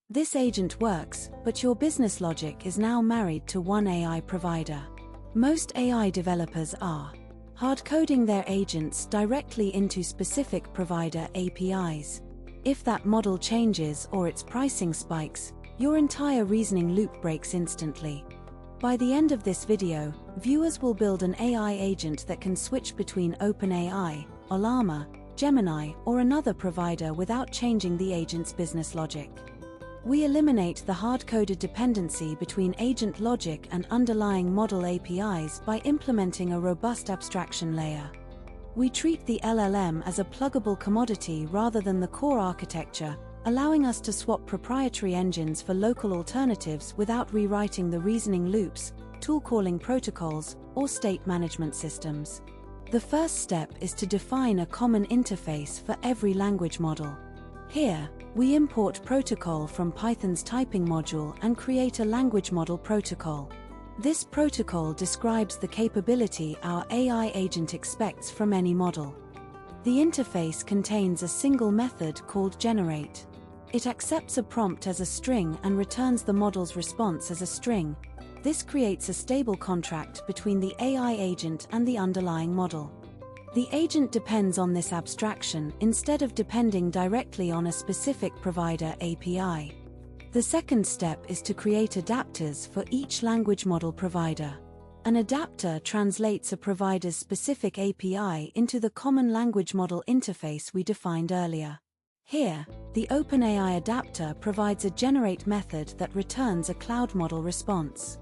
This agent works, but your business logic is now married to one AI provider. Most AI developers are hard-coding their agents directly into specific provider APIs. If that model changes or its pricing spikes, your entire reasoning loop breaks instantly. By the end of this video, viewers will build an AI agent that can switch between OpenAI, Ollama, Gemini, or another provider without changing the agent's business logic. We eliminate the hard-coded dependency between agent logic and underlying model APIs by implementing a robust abstraction layer. We treat the LLM as a pluggable commodity rather than the core architecture, allowing us to swap proprietary engines for local alternatives without rewriting the reasoning loops, tool calling protocols, or state management systems. The first step is to define a common interface for every language model. Here, we import protocol from Python's typing module and create a language model protocol. This protocol describes the capability our AI agent expects from any model. The interface contains a single method called generate. It accepts a prompt as a string and returns the model's response as a string. This creates a stable contract between the AI agent and the underlying model. The agent depends on this abstraction instead of depending directly on a specific provider API. The second step is to create adapters for each language model provider. An adapter translates a provider's specific API into the common language model interface we defined earlier. Here, the OpenAI adapter provides a generate method that returns a cloud model response.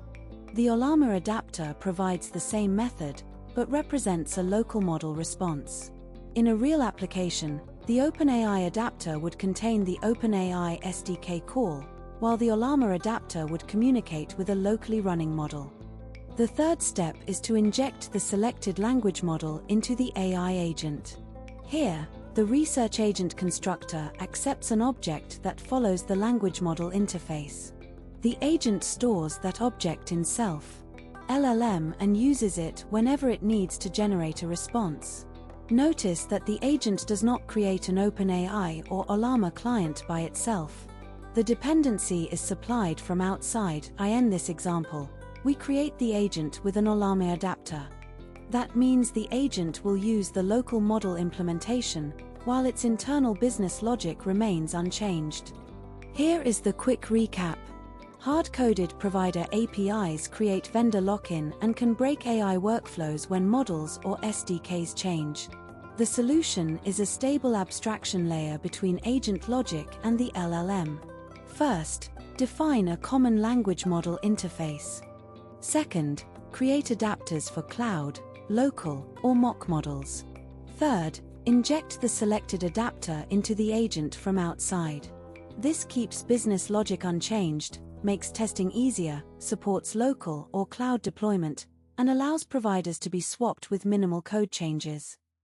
The Ollama adapter provides the same method, but represents a local model response. In a real application, the OpenAI adapter would contain the OpenAI SDK call, while the Ollama adapter would communicate with a locally running model. The third step is to inject the selected language model into the AI agent. Here, the research agent constructor accepts an object that follows the language model interface. The agent stores that object in self LLM and uses it whenever it needs to generate a response. Notice that the agent does not create an OpenAI or Ollama client by itself. The dependency is supplied from outside. In this example, we create the agent with an Ollama adapter. That means the agent will use the local model implementation, while its internal business logic remains unchanged. Here is the quick recap. Hard-coded provider APIs create vendor lock-in and can break AI workflows when models or SDKs change. The solution is a stable abstraction layer between agent logic and the LLM. First, define a common language model interface. Second, create adapters for cloud, local, or mock models. Third, inject the selected adapter into the agent from outside. This keeps business logic unchanged, makes testing easier, supports local or cloud deployment, and allows providers to be swapped with minimal code changes.